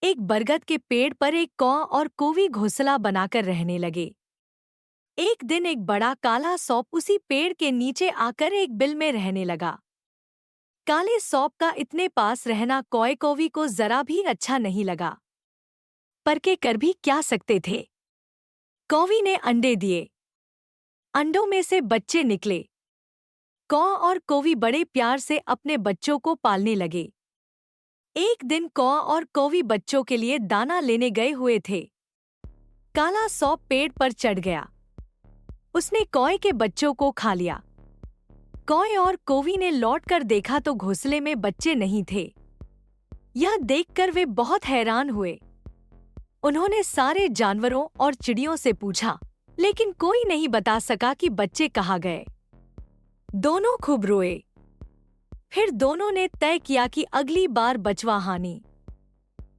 एक बरगद के पेड़ पर एक कौआ और कोवी घोंसला बनाकर रहने लगे। एक दिन एक बड़ा काला सौंप उसी पेड़ के नीचे आकर एक बिल में रहने लगा। काले सौंप का इतने पास रहना कौए कौवी को जरा भी अच्छा नहीं लगा, पर के कर भी क्या सकते थे। कौवी ने अंडे दिए, अंडों में से बच्चे निकले। कौआ और कौवी बड़े प्यार से अपने बच्चों को पालने लगे। एक दिन कौआ और कौवी बच्चों के लिए दाना लेने गए हुए थे। काला सौंप पेड़ पर चढ़ गया। उसने कौए के बच्चों को खा लिया। कौए और कौवी ने लौटकर देखा तो घोंसले में बच्चे नहीं थे। यह देखकर वे बहुत हैरान हुए। उन्होंने सारे जानवरों और चिड़ियों से पूछा, लेकिन कोई नहीं बता सका कि बच्चे कहाँ गए। दोनों खूब रोए। फिर दोनों ने तय किया कि अगली बार बचवा हानि।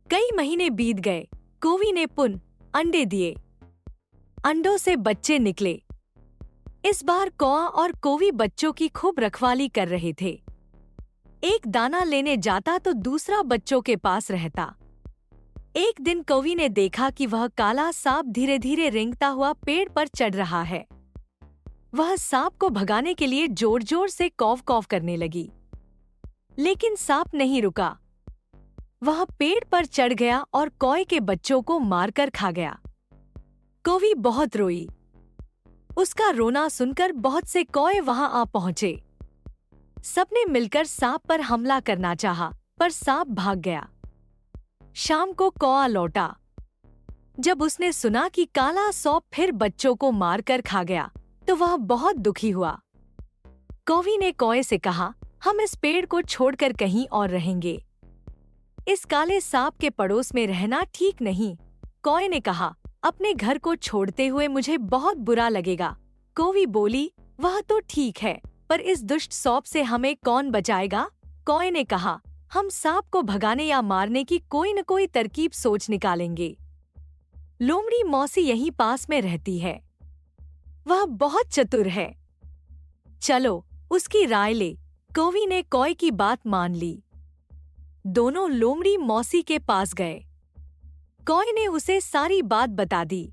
कई महीने बीत गए। कौवी ने पुनः अंडे दिए, अंडों से बच्चे निकले। इस बार कौआ और कौवी बच्चों की खूब रखवाली कर रहे थे। एक दाना लेने जाता तो दूसरा बच्चों के पास रहता। एक दिन कौवी ने देखा कि वह काला सांप धीरे धीरे रेंगता हुआ पेड़ पर चढ़ रहा है। वह सांप को भगाने के लिए जोर जोर से कौव कौव करने लगी, लेकिन सांप नहीं रुका। वह पेड़ पर चढ़ गया और कौए के बच्चों को मारकर खा गया। कौवी बहुत रोई। उसका रोना सुनकर बहुत से कौए वहां आ पहुंचे। सबने मिलकर सांप पर हमला करना चाहा, पर सांप भाग गया। शाम को कौआ लौटा। जब उसने सुना कि काला सौंप फिर बच्चों को मारकर खा गया, तो वह बहुत दुखी हुआ। कौवी ने कौए से कहा, हम इस पेड़ को छोड़कर कहीं और रहेंगे। इस काले सांप के पड़ोस में रहना ठीक नहीं। कौए ने कहा, अपने घर को छोड़ते हुए मुझे बहुत बुरा लगेगा। कौवी बोली, वह तो ठीक है, पर इस दुष्ट सौंप से हमें कौन बचाएगा? कौए ने कहा, हम सांप को भगाने या मारने की कोई न कोई तरकीब सोच निकालेंगे। लोमड़ी मौसी यहीं पास में रहती है। वह बहुत चतुर है। चलो उसकी राय ले। कौवी ने कौए की बात मान ली। दोनों लोमड़ी मौसी के पास गए। कौए ने उसे सारी बात बता दी।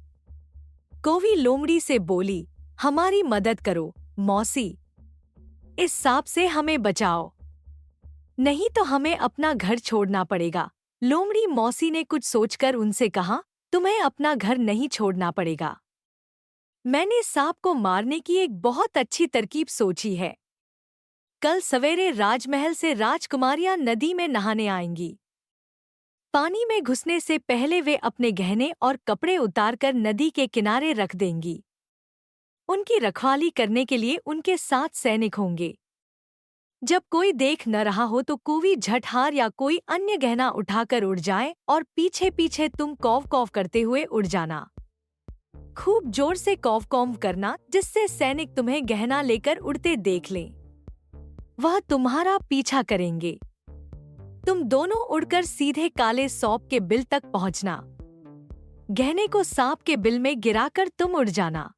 कौवी लोमड़ी से बोली, हमारी मदद करो मौसी, इस सांप से हमें बचाओ, नहीं तो हमें अपना घर छोड़ना पड़ेगा। लोमड़ी मौसी ने कुछ सोचकर उनसे कहा, तुम्हें अपना घर नहीं छोड़ना पड़ेगा। मैंने सांप को मारने की एक बहुत अच्छी तरकीब सोची है। कल सवेरे राजमहल से राजकुमारियां नदी में नहाने आएंगी। पानी में घुसने से पहले वे अपने गहने और कपड़े उतारकर नदी के किनारे रख देंगी। उनकी रखवाली करने के लिए उनके 7 सैनिक होंगे। जब कोई देख न रहा हो तो कौवी झटहार या कोई अन्य गहना उठाकर उड़ जाए और पीछे पीछे तुम कौव कौव करते हुए उड़ जाना। खूब जोर से कौव कौव करना, जिससे सैनिक तुम्हें गहना लेकर उड़ते देख लें। वह तुम्हारा पीछा करेंगे। तुम दोनों उड़कर सीधे काले सौंप के बिल तक पहुंचना। गहने को सांप के बिल में गिराकर तुम उड़ जाना।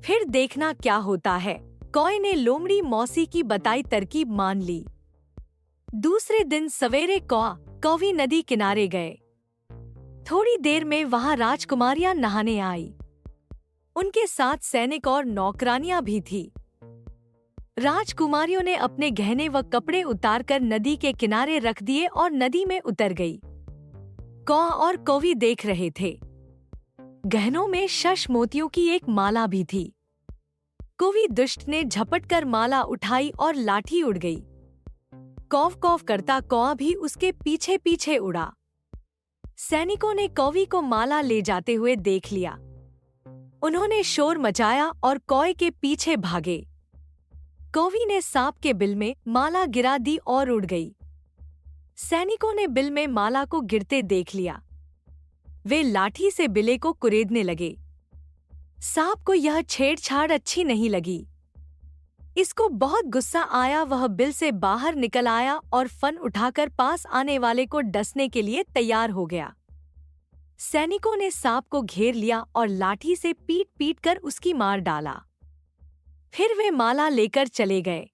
फिर देखना क्या होता है। कौए ने लोमड़ी मौसी की बताई तरकीब मान ली। दूसरे दिन सवेरे कौआ कौवी नदी किनारे गए। थोड़ी देर में वहां राजकुमारियां नहाने आई। उनके साथ सैनिक और नौकरानियां भी थी। राजकुमारियों ने अपने गहने व कपड़े उतारकर नदी के किनारे रख दिए और नदी में उतर गई। कौआ और कौवी देख रहे थे। गहनों में शश मोतियों की एक माला भी थी। कौवी दुष्ट ने झपटकर माला उठाई और लाठी उड़ गई। कौव कौव करता कौआ भी उसके पीछे पीछे उड़ा। सैनिकों ने कौवी को माला ले जाते हुए देख लिया। उन्होंने शोर मचाया और कौए के पीछे भागे। कौवी ने सांप के बिल में माला गिरा दी और उड़ गई। सैनिकों ने बिल में माला को गिरते देख लिया। वे लाठी से बिले को कुरेदने लगे। सांप को यह छेड़छाड़ अच्छी नहीं लगी। इसको बहुत गुस्सा आया। वह बिल से बाहर निकल आया और फन उठाकर पास आने वाले को डसने के लिए तैयार हो गया। सैनिकों ने सांप को घेर लिया और लाठी से पीट पीट कर उसकी मार डाला। फिर वे माला लेकर चले गए।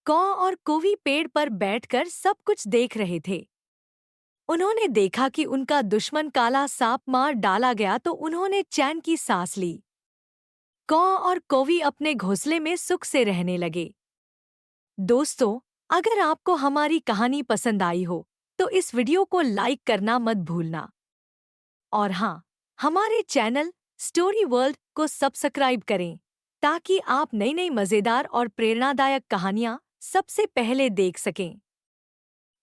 कौआ और कौवी पेड़ पर बैठकर सब कुछ देख रहे थे। उन्होंने देखा कि उनका दुश्मन काला सांप मार डाला गया तो उन्होंने चैन की सांस ली। कौ और कौवी अपने घोंसले में सुख से रहने लगे। दोस्तों, अगर आपको हमारी कहानी पसंद आई हो तो इस वीडियो को लाइक करना मत भूलना। और हाँ, हमारे चैनल स्टोरी वर्ल्ड को सब्सक्राइब करें ताकि आप नई नई मज़ेदार और प्रेरणादायक कहानियाँ सबसे पहले देख सकें।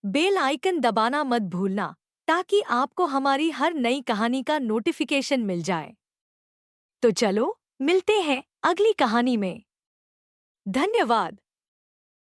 बेल आइकन दबाना मत भूलना ताकि आपको हमारी हर नई कहानी का नोटिफिकेशन मिल जाए। तो चलो, मिलते हैं अगली कहानी में। धन्यवाद।